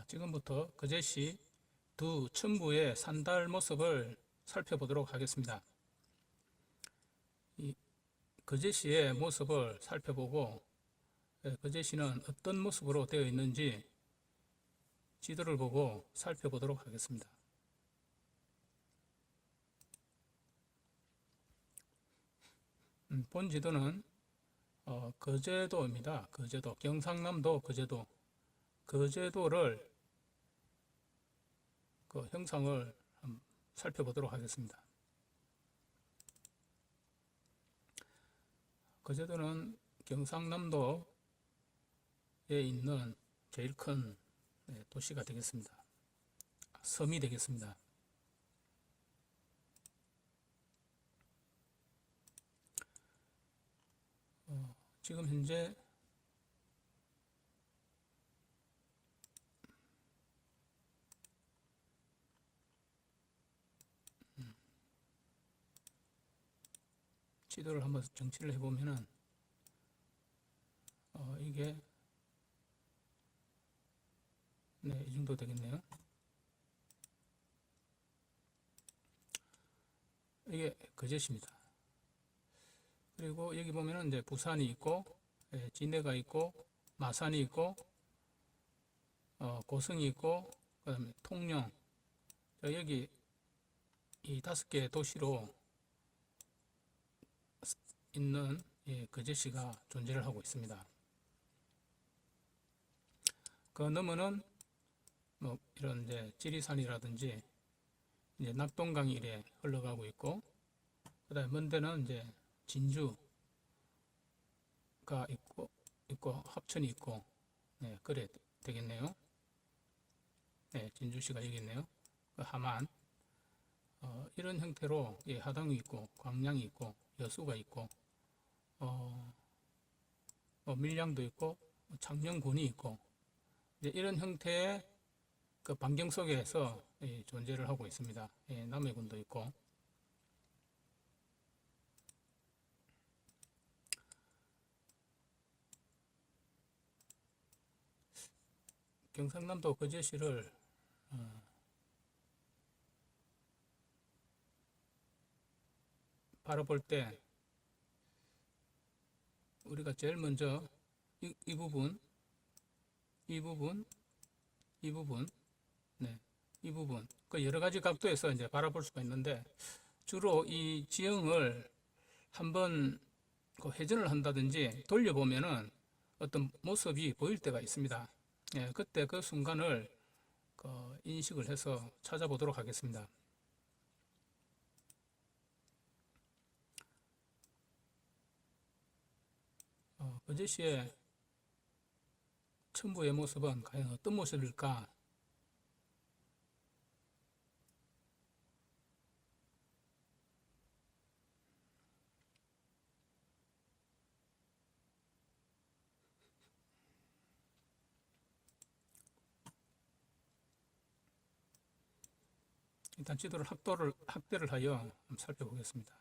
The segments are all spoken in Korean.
지금부터 거제시 두 첨부의 산달 모습을 살펴보도록 하겠습니다. 이 거제시의 모습을 살펴보고 거제시는 어떤 모습으로 되어 있는지 지도를 보고 살펴보도록 하겠습니다. 본 지도는 거제도입니다. 거제도, 경상남도 거제도, 거제도를 그 형상을 살펴보도록 하겠습니다. 거제도는 경상남도에 있는 제일 큰 도시가 되겠습니다. 섬이 되겠습니다. 지금 현재 지도를 한번 정치를 해보면은 이게 이 정도 되겠네요. 이게 거제시입니다. 그리고 여기 보면은 이제 부산이 있고, 진해가 있고, 마산이 있고, 고성이 있고, 그다음에 통영. 여기 이 5개의 도시로 있는 거제시가 존재를 하고 있습니다. 그 너머는 뭐 이런 이제 지리산이라든지 이제 낙동강이 이래 흘러가고 있고, 그다음에 먼 데는 이제 진주가 있고 합천이 있고, 그래 되겠네요. 진주시가 여기 있네요. 그 함안. 이런 형태로 하당이 있고, 광양이 있고, 여수가 있고, 밀양도 있고, 창녕군이 있고, 이런 형태의 그 반경 속에서 존재를 하고 있습니다. 남해군도 있고. 경상남도 거제시를 바라볼 때 우리가 제일 먼저 이 부분, 이 부분, 그 여러 가지 각도에서 이제 바라볼 수가 있는데, 주로 이 지형을 한번 회전을 한다든지 돌려보면은 어떤 모습이 보일 때가 있습니다. 그때 그 순간을 인식을 해서 찾아보도록 하겠습니다. 거제시의 첨부의 모습은 과연 어떤 모습일까? 일단 지도를 확대를 하여 한번 살펴보겠습니다.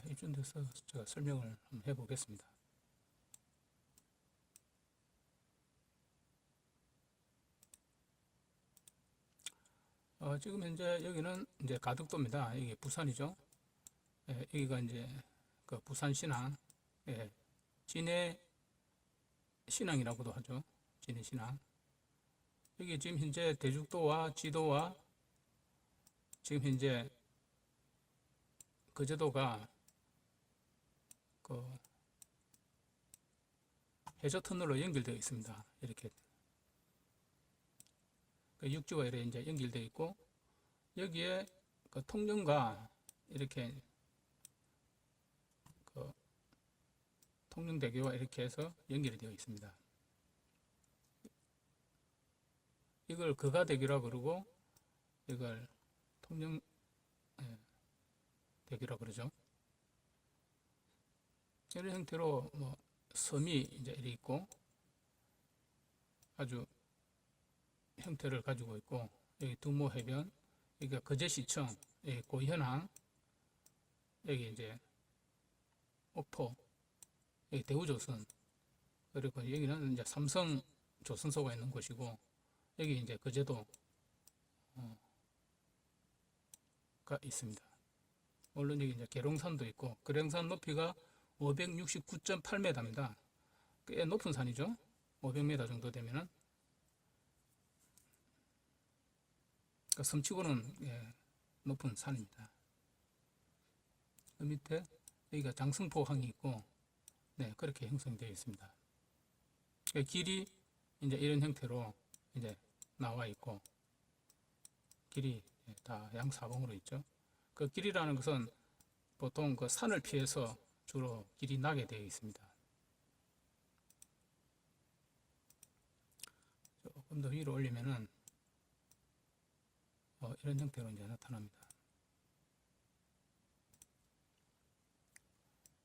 이쯤 돼서 제가 설명을 한번 해보겠습니다. 지금 현재 여기는 이제 가덕도입니다. 여기 부산이죠. 여기가 이제 그 부산신항, 진해 신항이라고도 하죠. 진해 신항. 여기 지금 현재 대죽도와 지도와 지금 현재 거제도가 그 해저 터널로 연결되어 있습니다. 이렇게 그 육지와 이렇게 이제 연결되어 있고, 여기에 그 통영과 이렇게 그 통영대교와 이렇게 해서 연결이 되어 있습니다. 이걸 거가대교라 그러고 이걸 통영 대교라 그러죠. 이런 형태로 뭐 섬이 이제 이렇게 있고 아주 형태를 가지고 있고, 여기 두모 해변, 여기가 거제시청, 여기 고현항, 여기 이제 옥포, 여기 대우조선, 그리고 여기는 이제 삼성 조선소가 있는 곳이고, 여기 이제 거제도가 있습니다. 물론 여기 이제 계룡산도 있고, 계룡산 높이가 569.8m입니다. 꽤 높은 산이죠. 500m 정도 되면은. 그러니까 섬치고는 높은 산입니다. 그 밑에 여기가 장승포항이 있고, 네, 그렇게 형성되어 있습니다. 그 길이 이제 이런 형태로 이제 나와 있고, 길이 다 양사봉으로 있죠. 그 길이라는 것은 보통 그 산을 피해서 주로 길이 나게 되어 있습니다. 조금 더 위로 올리면은 이런 형태로 이제 나타납니다.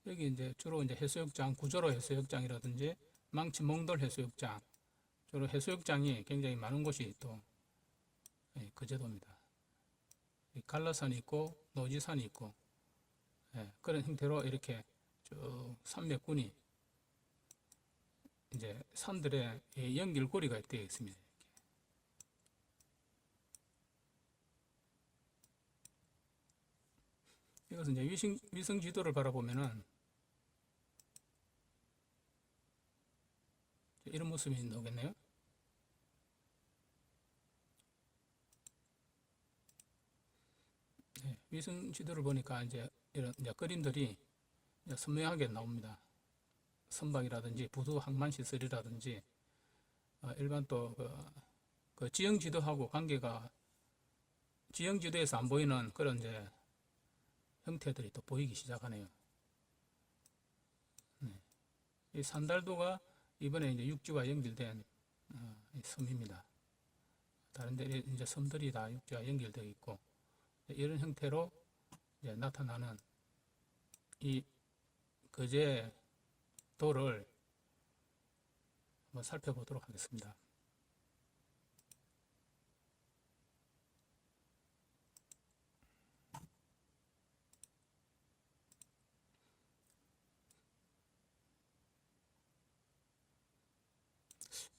여기 이제 주로 이제 해수욕장, 구조로 해수욕장이라든지 망치 몽돌 해수욕장, 주로 해수욕장이 굉장히 많은 곳이 또 거제도입니다. 갈라산이 있고 노지산이 있고, 그런 형태로 이렇게 쭉 산맥군이 이제 산들의 연결고리가 되어 있습니다. 이것은 이제 위성 지도를 바라보면은 이런 모습이 나오겠네요. 위성 지도를 보니까 이제 이런 이제 그림들이 이제 선명하게 나옵니다. 선박이라든지 부두 항만 시설이라든지 일반 또 그 지형 지도하고 관계가, 지형 지도에서 안 보이는 그런 이제 형태들이 또 보이기 시작하네요. 이 산달도가 이번에 이제 육지와 연결된 섬입니다. 다른 데 이제 섬들이 다 육지와 연결되어 있고, 이런 형태로 이제 나타나는 이 거제도를 한번 살펴보도록 하겠습니다.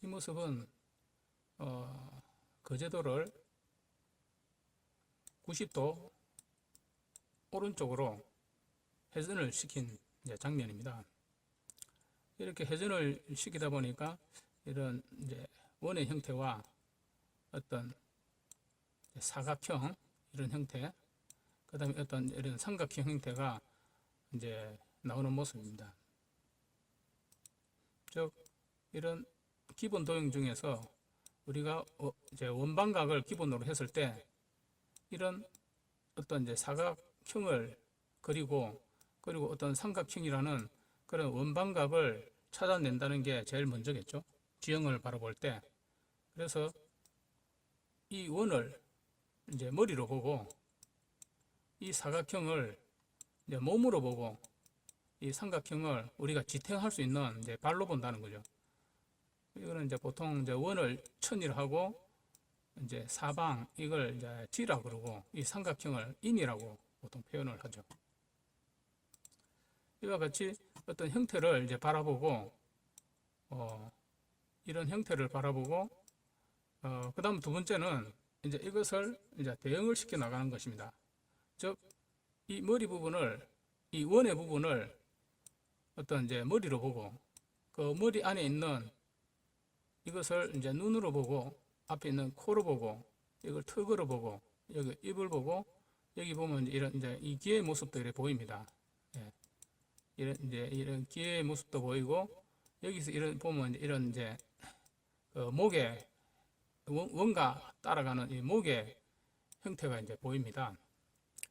이 모습은 거제도를 90도 오른쪽으로 회전을 시킨 이제 장면입니다. 이렇게 회전을 시키다 보니까 이런 이제 원의 형태와 어떤 사각형 이런 형태, 그 다음에 어떤 이런 삼각형 형태가 이제 나오는 모습입니다. 즉 이런 기본 도형 중에서 우리가 이제 원방각을 기본으로 했을 때 이런 어떤 이제 사각형을 그리고 어떤 삼각형이라는 그런 원방각을 찾아낸다는 게 제일 먼저겠죠. 지형을 바라볼 때. 그래서 이 원을 이제 머리로 보고 이 사각형을 이제 몸으로 보고 이 삼각형을 우리가 지탱할 수 있는 이제 발로 본다는 거죠. 이거는 이제 보통 이제 원을 천이라고 하고 이제 사방 이걸 이제 뒤라 그러고 이 삼각형을 인이라고 보통 표현을 하죠. 이와 같이 어떤 형태를 이제 바라보고 이런 형태를 바라보고 그 다음 두 번째는 이제 이것을 이제 대응을 시켜 나가는 것입니다. 즉 이 머리 부분을, 이 원의 부분을 어떤 이제 머리로 보고 그 머리 안에 있는 이것을 이제 눈으로 보고 앞에 있는 코로 보고 이걸 턱으로 보고 여기 입을 보고 여기 보면 이런 이제 이 귀의 모습들이 보입니다. 이런 귀의 모습도 보이고 여기서 이런 보면 이런 이제 목에 원과 따라가는 이 목의 형태가 이제 보입니다.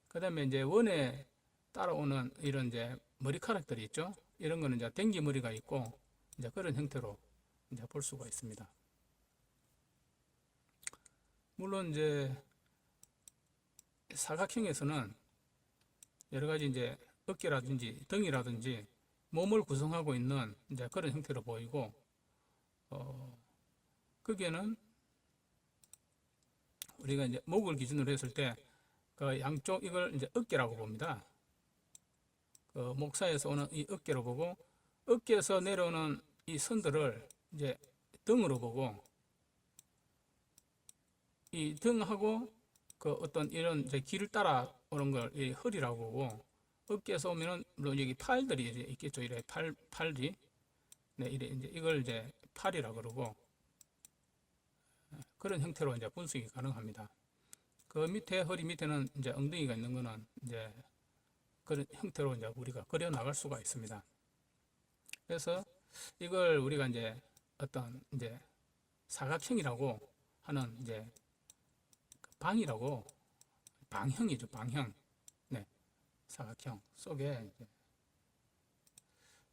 그 다음에 이제 원에 따라오는 이런 이제 머리카락들이 있죠. 이런 거는 이제 댕기머리가 있고 이제 그런 형태로 이제 볼 수가 있습니다. 물론 이제 사각형에서는 여러 가지 이제 어깨라든지 등이라든지 몸을 구성하고 있는 이제 그런 형태로 보이고, 거기에는 우리가 이제 목을 기준으로 했을 때 그 양쪽 이걸 이제 어깨라고 봅니다. 그 목사에서 오는 이 어깨로 보고, 어깨에서 내려오는 이 선들을 이제 등으로 보고, 이 등하고 그 어떤 이런 이제 길을 따라 오는 걸 이 허리라고 보고, 어깨에서 오면은 물론 여기 팔들이 이제 있겠죠. 이래 팔이. 네, 이래 이제 이걸 이제 팔이라고 그러고, 그런 형태로 이제 분석이 가능합니다. 그 밑에 허리 밑에는 이제 엉덩이가 있는 거는 이제 그런 형태로 이제 우리가 그려 나갈 수가 있습니다. 그래서 이걸 우리가 이제 어떤 이제 사각형이라고 하는 이제 방이라고, 방형이죠, 방형. 네, 사각형 속에 이제.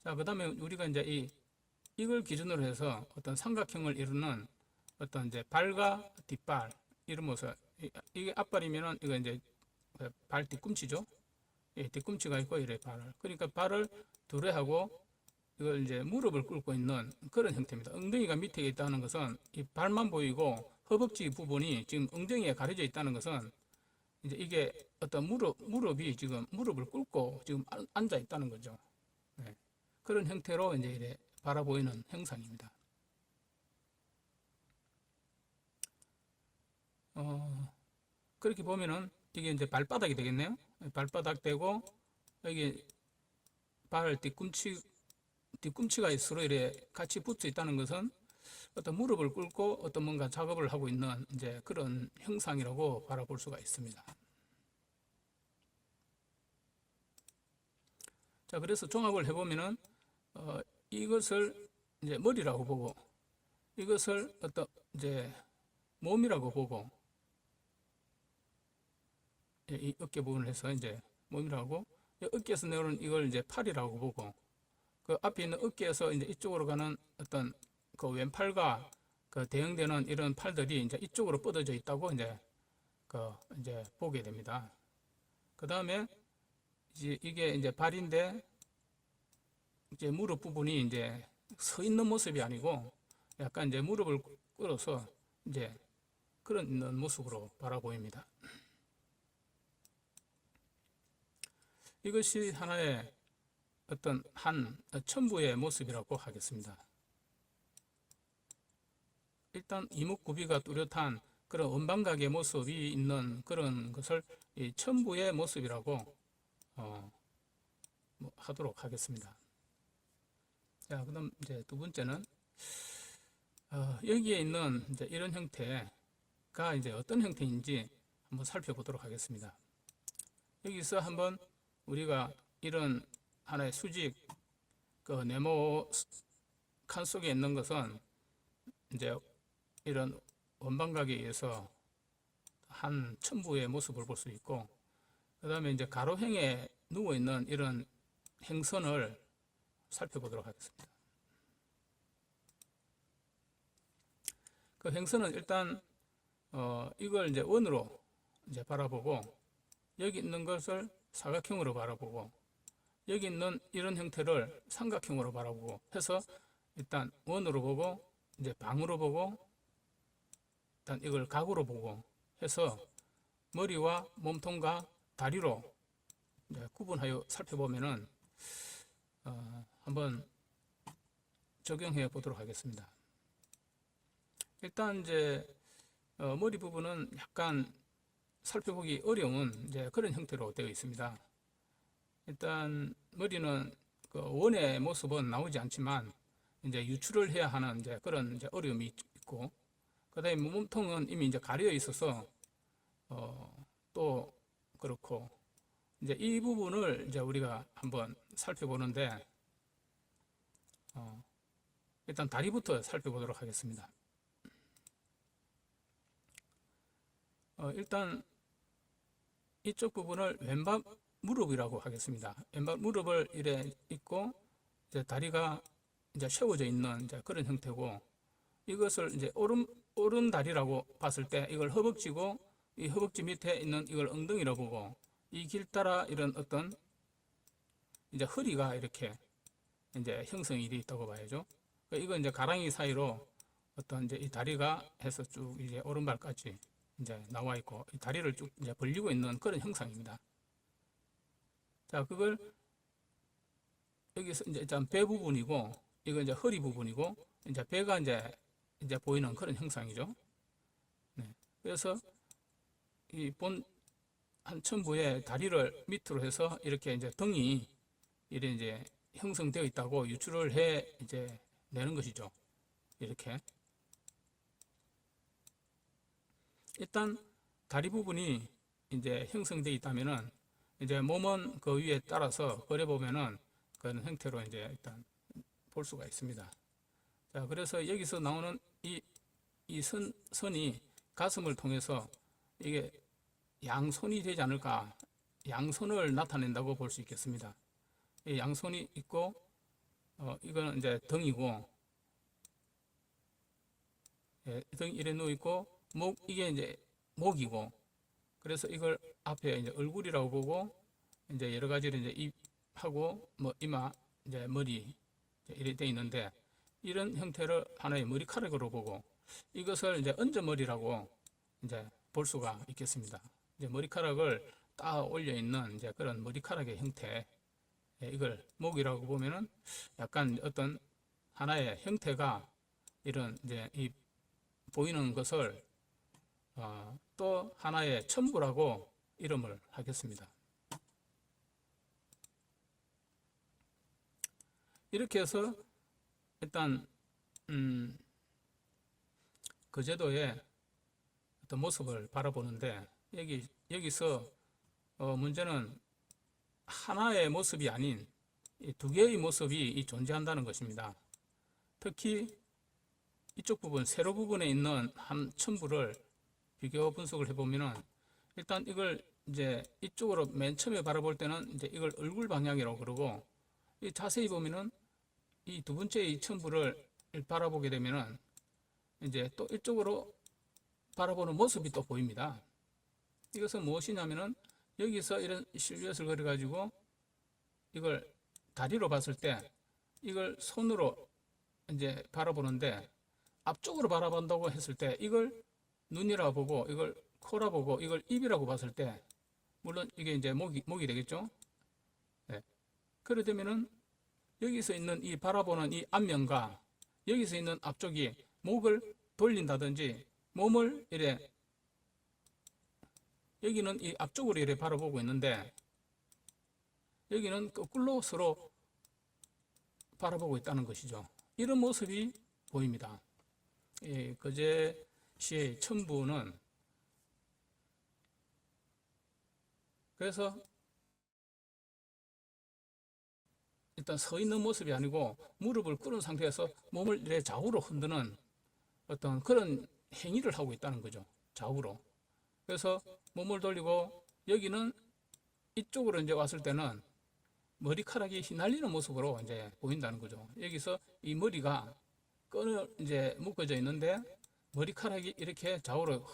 자, 그다음에 우리가 이제 이걸 기준으로 해서 어떤 삼각형을 이루는 어떤 이제 발과 뒷발 이런 모습. 이게 앞발이면은 이거 이제 발 뒤꿈치죠. 예, 뒤꿈치가 있고 이래 발을. 그러니까 발을 두레하고 이걸 이제 무릎을 꿇고 있는 그런 형태입니다. 엉덩이가 밑에 있다는 것은 이 발만 보이고 허벅지 부분이 지금 엉덩이에 가려져 있다는 것은 이제 이게 어떤 무릎이 지금 무릎을 꿇고 지금 앉아 있다는 거죠. 네. 그런 형태로 이제 이래 바라보이는 형상입니다. 그렇게 보면은 이게 이제 발바닥이 되겠네요. 발바닥 되고 여기 발 뒤꿈치가 서로 이래 같이 붙어 있다는 것은 어떤 무릎을 꿇고 어떤 뭔가 작업을 하고 있는 이제 그런 형상이라고 바라볼 수가 있습니다. 자, 그래서 종합을 해보면은 이것을 이제 머리라고 보고, 이것을 어떤 이제 몸이라고 보고, 이 어깨 부분을 해서 이제 몸이라고, 어깨에서 내려오는 이걸 이제 팔이라고 보고, 그 앞에 있는 어깨에서 이제 이쪽으로 가는 어떤 그 왼팔과 그 대응되는 이런 팔들이 이제 이쪽으로 뻗어져 있다고 이제 보게 됩니다. 그 다음에 이게 이제 발인데, 이제 무릎 부분이 이제 서 있는 모습이 아니고 약간 이제 무릎을 꿇어서 이제 그런 있는 모습으로 바라보입니다. 이것이 하나의 어떤 한 천부의 모습이라고 하겠습니다. 일단 이목구비가 뚜렷한 그런 원방각의 모습이 있는 그런 것을 이 천부의 모습이라고 하도록 하겠습니다. 자, 그다음 이제 두 번째는 여기에 있는 이제 이런 형태가 이제 어떤 형태인지 한번 살펴보도록 하겠습니다. 여기서 한번 우리가 이런 하나의 수직 그 네모 칸 속에 있는 것은 이제 이런 원방각에 의해서 한 천부의 모습을 볼 수 있고, 그 다음에 이제 가로형에 누워 있는 이런 행선을 살펴보도록 하겠습니다. 그 행선은 일단 이걸 이제 원으로 이제 바라보고, 여기 있는 것을 사각형으로 바라보고, 여기 있는 이런 형태를 삼각형으로 바라보고 해서 일단 원으로 보고, 이제 방으로 보고, 일단 이걸 각으로 보고 해서 머리와 몸통과 다리로 이제 구분하여 살펴보면은 한번 적용해 보도록 하겠습니다. 일단 이제 머리 부분은 약간 살펴보기 어려운 이제 그런 형태로 되어 있습니다. 일단 머리는 그 원의 모습은 나오지 않지만 이제 유출을 해야 하는 이제 그런 이제 어려움이 있고, 그다음에 몸통은 이미 이제 가려 있어서 또 그렇고, 이제 이 부분을 이제 우리가 한번 살펴보는데 일단 다리부터 살펴보도록 하겠습니다. 일단 이쪽 부분을 왼발 무릎이라고 하겠습니다. 왼발 무릎을 이래 있고, 이제 다리가 이제 세워져 있는 이제 그런 형태고, 이것을 이제 오른 다리라고 봤을 때 이걸 허벅지고, 이 허벅지 밑에 있는 이걸 엉덩이라고 보고, 이 길 따라 이런 어떤 이제 허리가 이렇게 이제 형성이 되어 있다고 봐야죠. 이건 이제 가랑이 사이로 어떤 이제 이 다리가 해서 쭉 이제 오른발까지 이제 나와 있고, 이 다리를 쭉 이제 벌리고 있는 그런 형상입니다. 자, 그걸 여기서 이제 일단 배 부분이고, 이거 이제 허리 부분이고, 이제 배가 이제 보이는 그런 형상이죠. 네. 그래서 이 본 한 첨부에 다리를 밑으로 해서 이렇게 이제 등이 이래 이제 형성되어 있다고 유추를 해 이제 내는 것이죠. 이렇게. 일단 다리 부분이 이제 형성되어 있다면은 이제 몸은 그 위에 따라서 그려 보면은 그런 형태로 이제 일단 볼 수가 있습니다. 자, 그래서 여기서 나오는 이 선이 가슴을 통해서 이게 양손이 되지 않을까, 양손을 나타낸다고 볼 수 있겠습니다. 이 양손이 있고, 이거는 이제 등이고, 예, 등 이래 누워 있고, 이게 이제 목이고, 그래서 이걸 앞에 이제 얼굴이라고 보고, 이제 여러 가지로 이제 입하고, 뭐 이마, 이제 머리, 이렇게 되어 있는데, 이런 형태를 하나의 머리카락으로 보고, 이것을 이제 얹어머리라고 이제 볼 수가 있겠습니다. 이제 머리카락을 딱 올려 있는 이제 그런 머리카락의 형태, 이걸 목이라고 보면은 약간 어떤 하나의 형태가 이런 이제 이 보이는 것을 또 하나의 첨부라고 이름을 하겠습니다. 이렇게 해서 일단 그 제도의 어떤 모습을 바라보는데, 여기서 문제는 하나의 모습이 아닌 두 개의 모습이 존재한다는 것입니다. 특히 이쪽 부분, 세로 부분에 있는 한 첨부를 비교 분석을 해보면은, 일단 이걸 이제 이쪽으로 맨 처음에 바라볼 때는 이제 이걸 얼굴 방향이라고 그러고, 이 자세히 보면은 이 두 번째 이 첨부를 바라보게 되면은 이제 또 이쪽으로 바라보는 모습이 또 보입니다. 이것은 무엇이냐면은, 여기서 이런 실루엣을 그려가지고 이걸 다리로 봤을 때 이걸 손으로 이제 바라보는데, 앞쪽으로 바라본다고 했을 때 이걸 눈이라 보고, 이걸 코라 보고, 이걸 입이라고 봤을 때, 물론 이게 이제 목이 되겠죠. 네. 그래 되면은 여기서 있는 이 바라보는 이 앞면과 여기서 있는 앞쪽이 목을 돌린다든지, 몸을 이래 여기는 이 앞쪽으로 이래 바라보고 있는데, 여기는 거꾸로 서로 바라보고 있다는 것이죠. 이런 모습이 보입니다. 거제 시의 첨부는 그래서 일단 서 있는 모습이 아니고 무릎을 꿇은 상태에서 몸을 이렇게 좌우로 흔드는 어떤 그런 행위를 하고 있다는 거죠. 좌우로. 그래서 몸을 돌리고, 여기는 이쪽으로 이제 왔을 때는 머리카락이 휘날리는 모습으로 이제 보인다는 거죠. 여기서 이 머리가 이제 묶어져 있는데, 머리카락이 이렇게 좌우로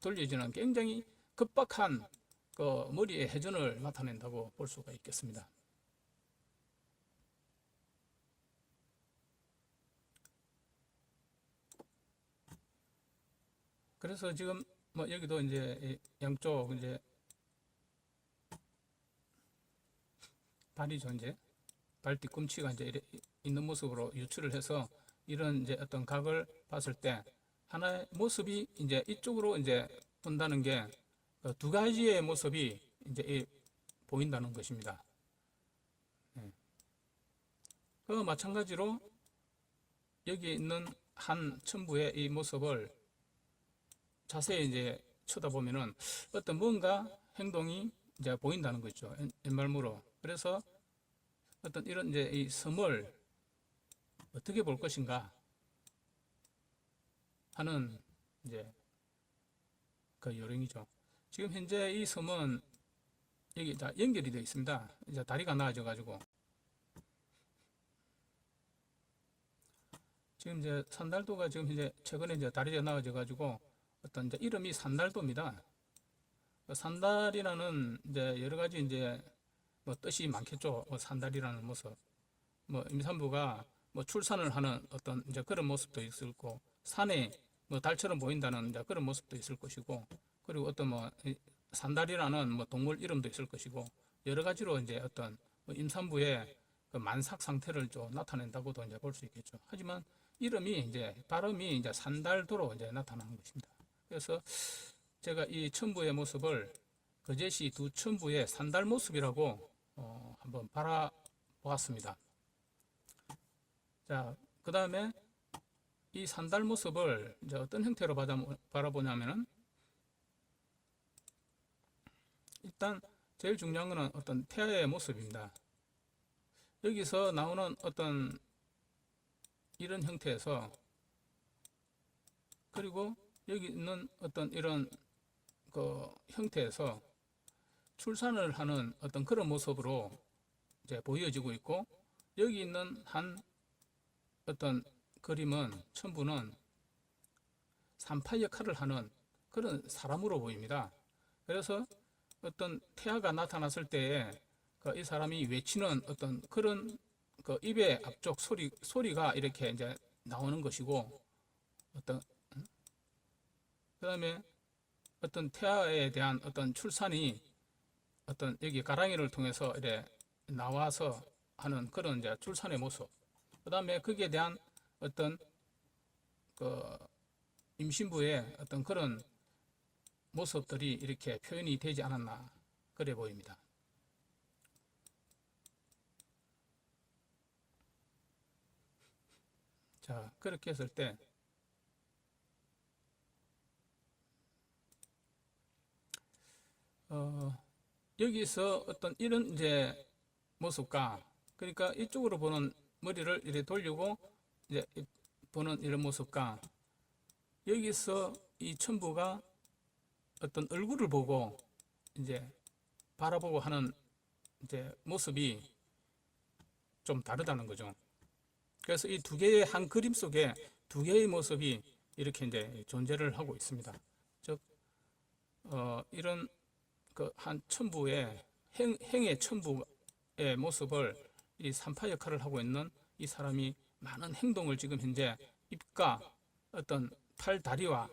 돌려지는 굉장히 급박한 그 머리의 회전을 나타낸다고 볼 수가 있겠습니다. 그래서 지금 뭐 여기도 이제 양쪽 이제 발이 이제 발 뒤꿈치가 이제 있는 모습으로 유추를 해서 이런 이제 어떤 각을 봤을 때 하나의 모습이 이제 이쪽으로 이제 본다는 게 두 가지의 모습이 이제 보인다는 것입니다. 그 마찬가지로 여기 있는 한 첨부의 이 모습을 자세히 이제 쳐다보면은 어떤 뭔가 행동이 이제 보인다는 거죠. 옛말무로. 그래서 어떤 이런 이제 이 섬을 어떻게 볼 것인가 하는 이제 그 요령이죠. 지금 현재 이 섬은 여기 다 연결이 되어 있습니다. 이제 다리가 나아져 가지고 지금 이제 산달도가 지금 이제 최근에 이제 다리가 나와져 가지고 어떤 이제 이름이 산달도입니다. 산달이라는 이제 여러 가지 이제 뭐 뜻이 많겠죠. 뭐 산달이라는 모습. 뭐 임산부가 뭐 출산을 하는 어떤 이제 그런 모습도 있을 거고, 산에 뭐 달처럼 보인다는 이제 그런 모습도 있을 것이고, 그리고 어떤 뭐 산달이라는 뭐 동물 이름도 있을 것이고, 여러 가지로 이제 어떤 뭐 임산부의 그 만삭 상태를 좀 나타낸다고도 이제 볼 수 있겠죠. 하지만 이름이 이제 발음이 이제 산달도로 이제 나타나는 것입니다. 그래서 제가 이 천부의 모습을 거제시 두 천부의 산달 모습이라고 한번 바라보았습니다. 자, 그 다음에 이 산달 모습을 이제 어떤 형태로 바라보냐면은, 일단 제일 중요한 것은 어떤 태아의 모습입니다. 여기서 나오는 어떤 이런 형태에서, 그리고 여기 있는 어떤 이런 그 형태에서 출산을 하는 어떤 그런 모습으로 이제 보여지고 있고, 여기 있는 한 어떤 그림은 천부는 산파 역할을 하는 그런 사람으로 보입니다. 그래서 어떤 태아가 나타났을 때에 이 사람이 외치는 어떤 그런 그 입의 앞쪽 소리가 이렇게 이제 나오는 것이고, 어떤 그다음에 어떤 태아에 대한 어떤 출산이 어떤 여기 가랑이를 통해서 이렇게 나와서 하는 그런 이제 출산의 모습. 그다음에 거기에 대한 어떤 그 임신부의 어떤 그런 모습들이 이렇게 표현이 되지 않았나 그래 보입니다. 자, 그렇게 했을 때 여기서 어떤 이런 이제 모습과, 그러니까 이쪽으로 보는 머리를 이렇게 돌리고 이제 보는 이런 모습과, 여기서 이 천부가 어떤 얼굴을 보고 이제 바라보고 하는 이제 모습이 좀 다르다는 거죠. 그래서 이 두 개의 한 그림 속에 두 개의 모습이 이렇게 이제 존재를 하고 있습니다. 즉, 이런 그 한 천부의 행의 천부의 모습을 이 산파 역할을 하고 있는 이 사람이 많은 행동을 지금 현재 입과 어떤 팔, 다리와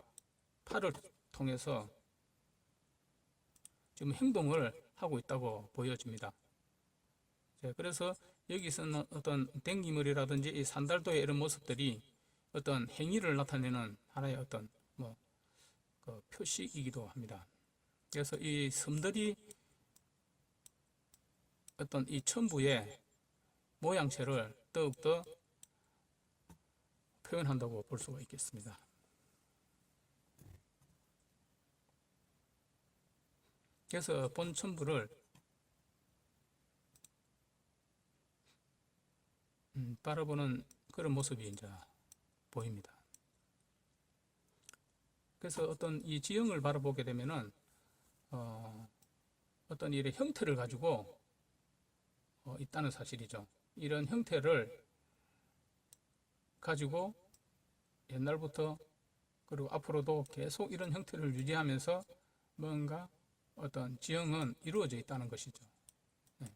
팔을 통해서 지금 행동을 하고 있다고 보여집니다. 그래서 여기서는 어떤 댕기머리라든지 이 산달도의 이런 모습들이 어떤 행위를 나타내는 하나의 어떤 그 표식이기도 합니다. 그래서 이 섬들이 어떤 이 천부의 모양새를 더욱더 표현한다고 볼 수가 있겠습니다. 그래서 본 천부를 바라보는 그런 모습이 이제 보입니다. 그래서 어떤 이 지형을 바라보게 되면은 어떤 일의 형태를 가지고 있다는 사실이죠. 이런 형태를 가지고 옛날부터 그리고 앞으로도 계속 이런 형태를 유지하면서 뭔가 어떤 지형은 이루어져 있다는 것이죠. 네.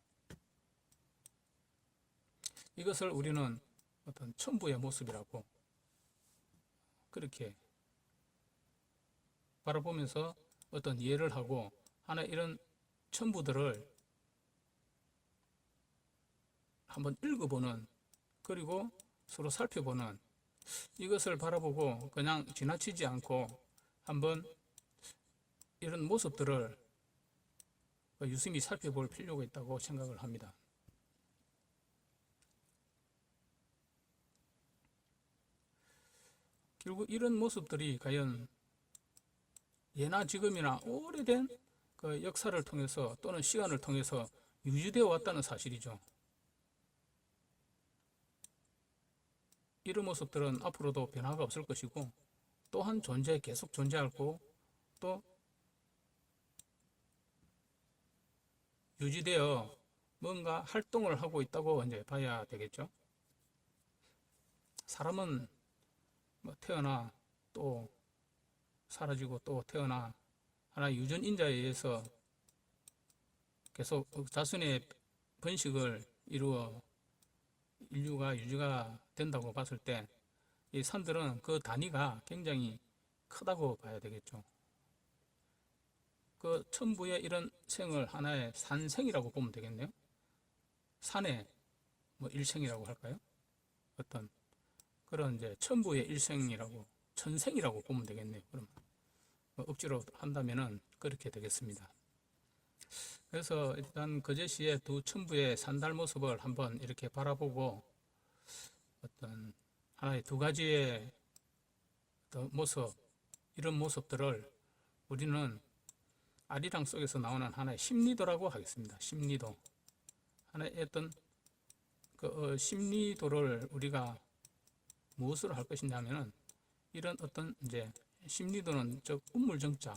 이것을 우리는 어떤 천부의 모습이라고 그렇게 바라보면서 어떤 이해를 하고 하나 이런 천부들을 한번 읽어보는, 그리고 서로 살펴보는, 이것을 바라보고 그냥 지나치지 않고 한번 이런 모습들을 유심히 살펴볼 필요가 있다고 생각을 합니다. 결국 이런 모습들이 과연 예나 지금이나 오래된 그 역사를 통해서 또는 시간을 통해서 유지되어 왔다는 사실이죠. 이런 모습들은 앞으로도 변화가 없을 것이고, 또한 계속 존재할 거고, 또 유지되어 뭔가 활동을 하고 있다고 이제 봐야 되겠죠. 사람은 뭐 태어나 또 사라지고 또 태어나 하나의 유전인자에 의해서 계속 자손의 번식을 이루어 인류가 유지가 된다고 봤을 때 이 산들은 그 단위가 굉장히 크다고 봐야 되겠죠. 그 천부의 이런 생을 하나의 산생이라고 보면 되겠네요. 산의 뭐 일생이라고 할까요? 어떤 그런 이제 천부의 일생이라고 천생이라고 보면 되겠네요. 그럼 뭐 억지로 한다면은 그렇게 되겠습니다. 그래서 일단 거제시의 두 천부의 산달 모습을 한번 이렇게 바라보고 어떤 하나의 두 가지의 어떤 모습, 이런 모습들을 우리는 아리랑 속에서 나오는 하나의 심리도라고 하겠습니다. 심리도. 하나의 어떤 그 심리도를 우리가 무엇으로 할 것이냐면은 이런 어떤 이제 심리도는 즉 운물정자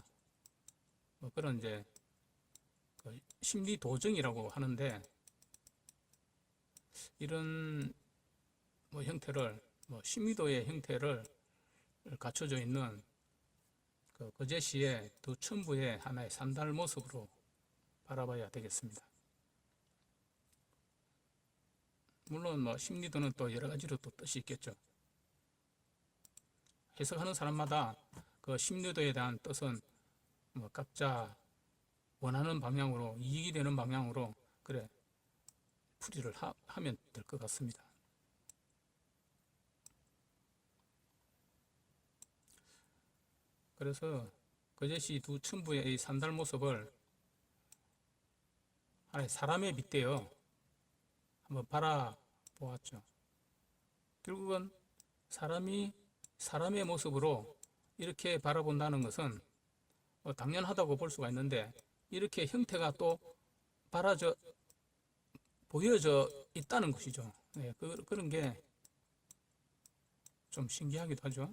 뭐 그런 이제 그 심리도정이라고 하는데 이런 뭐 형태를 뭐 심리도의 형태를 갖춰져 있는 그 거제시의 두 천부의 하나의 산달 모습으로 바라봐야 되겠습니다. 물론 뭐 심리도는 또 여러 가지로 또 뜻이 있겠죠. 해석하는 사람마다 그 심리도에 대한 뜻은 뭐 각자 원하는 방향으로 이익이 되는 방향으로 그래 풀이를 하면 될 것 같습니다. 그래서 거제시 두 천부의 이 산달 모습을 하나의 사람에 빗대어 한번 바라보았죠. 결국은 사람이 사람의 모습으로 이렇게 바라본다는 것은 당연하다고 볼 수가 있는데 이렇게 형태가 또 보여져 있다는 것이죠. 네, 그런 게 좀 신기하기도 하죠.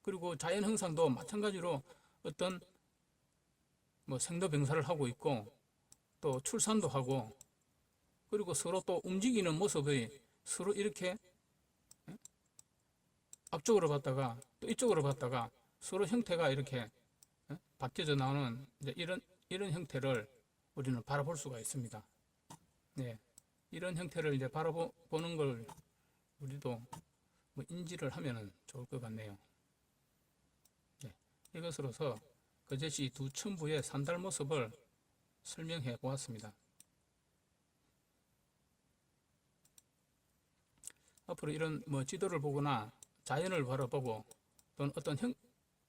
그리고 자연 현상도 마찬가지로 어떤 뭐 생로병사를 하고 있고 또 출산도 하고 그리고 서로 또 움직이는 모습이 서로 이렇게 앞쪽으로 봤다가 또 이쪽으로 봤다가 서로 형태가 이렇게 바뀌어져 나오는 이런 형태를 우리는 바라볼 수가 있습니다. 네, 이런 형태를 이제 바라보는 걸 우리도 뭐 인지를 하면은 좋을 것 같네요. 네, 이것으로서 거제시 두 천부의 산달 모습을 설명해 보았습니다. 앞으로 이런 뭐 지도를 보거나 자연을 바라보고 또는 어떤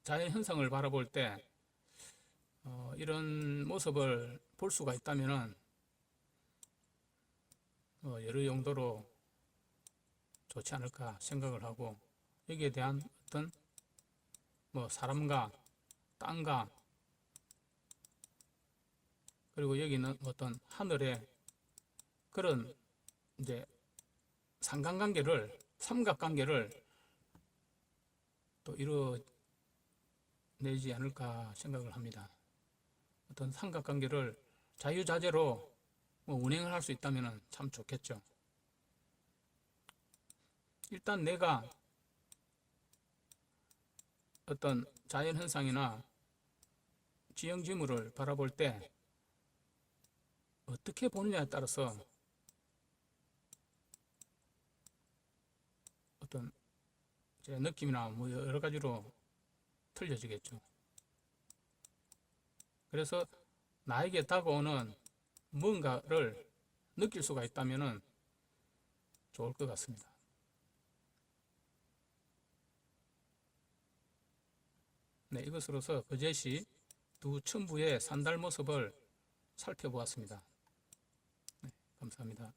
자연 현상을 바라볼 때 이런 모습을 볼 수가 있다면은 여러 용도로 좋지 않을까 생각을 하고 여기에 대한 어떤 뭐 사람과 땅과 그리고 여기는 어떤 하늘의 그런 이제 삼각관계를 또 이루어내지 않을까 생각을 합니다. 어떤 삼각관계를 자유자재로 운행을 할 수 있다면 참 좋겠죠. 일단 내가 어떤 자연현상이나 지형지물을 바라볼 때 어떻게 보느냐에 따라서 어떤 제 느낌이나 뭐 여러 가지로 틀려지겠죠. 그래서 나에게 다가오는 뭔가를 느낄 수가 있다면 좋을 것 같습니다. 네, 이것으로서 거제시 두 천부의 산달 모습을 살펴보았습니다. 네, 감사합니다.